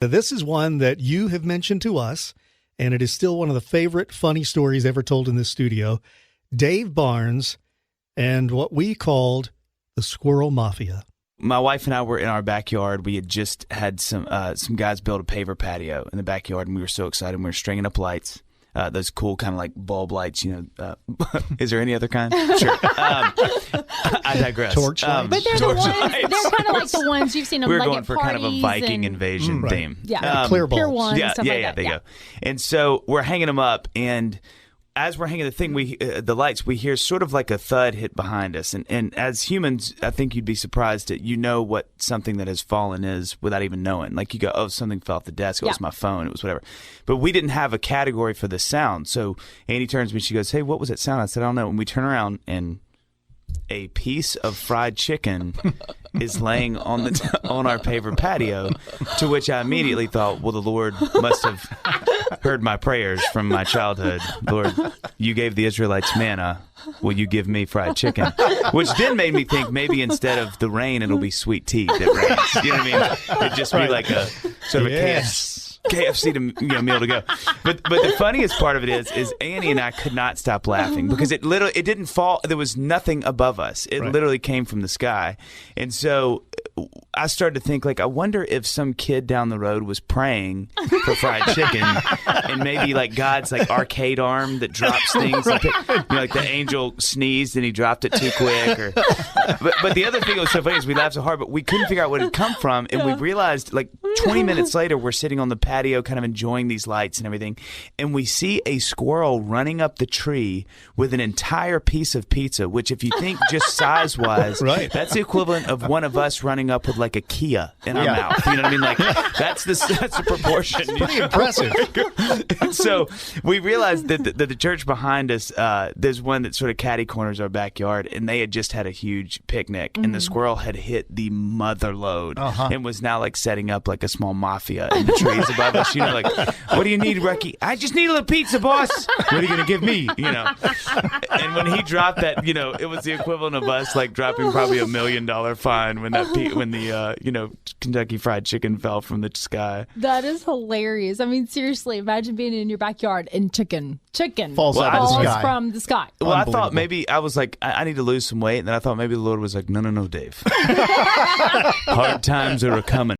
This is one that you have mentioned to us, and it is still one of the favorite funny stories ever told in this studio. Dave Barnes and what we called the Squirrel Mafia. My wife and I were in our backyard. We had just had some guys build a paver patio in the backyard, and we were so excited. We were stringing up lights, those cool kind of like bulb lights. Is there any other kind? Sure. I digress. Torch lights. But they're the ones. They're kind of like the ones you've seen them. We were like going at for kind of a Viking invasion theme. Yeah, clear bulbs. Pure ones. Yeah, stuff like that. there you go. And so we're hanging them up, and as we're hanging the thing, the lights, we hear sort of like a thud hit behind us. And as humans, I think you'd be surprised that you know what something that has fallen is without even knowing. Like you go, oh, something fell off the desk. It was my phone. It was whatever. But we didn't have a category for the sound. So Annie turns to me. She goes, hey, what was that sound? I said, I don't know. And we turn around, and a piece of fried chicken is laying on our paver patio, to which I immediately thought, well, the Lord must have heard my prayers from my childhood. Lord, you gave the Israelites manna. Will you give me fried chicken? Which then made me think maybe instead of the rain, it'll be sweet tea that rains. You know what I mean? It'd just be like a sort of a KFC meal to go. But the funniest part of it is Annie and I could not stop laughing because it didn't fall. There was nothing above us. It literally came from the sky. And so I started to think, like, I wonder if some kid down the road was praying for fried chicken, and maybe like God's like arcade arm that drops things. Like the angel sneezed and he dropped it too quick. But the other thing that was so funny is we laughed so hard, but we couldn't figure out what it had come from, and we realized like 20 minutes later we're sitting on the patio kind of enjoying these lights and everything, and we see a squirrel running up the tree with an entire piece of pizza, which if you think just size-wise, that's the equivalent of one of us running up with like a Kia in our mouth. You know what I mean? Like that's the proportion. It's pretty impressive. And so we realized that the church behind us, there's one that sort of catty corners our backyard, and they had just had a huge picnic, and the squirrel had hit the mother load and was now like setting up like a small mafia in the trees above us. You know, like, what do you need, Rocky? I just need a little pizza, boss. What are you gonna give me? You know. And when he dropped that, it was the equivalent of us like dropping probably $1 million fine when the Kentucky Fried Chicken fell from the sky. That is hilarious. I mean, seriously, imagine being in your backyard and chicken falls from the sky. Well, I thought maybe I was like, I need to lose some weight, and then I thought maybe the Lord was like, no, Dave. Hard times are a coming.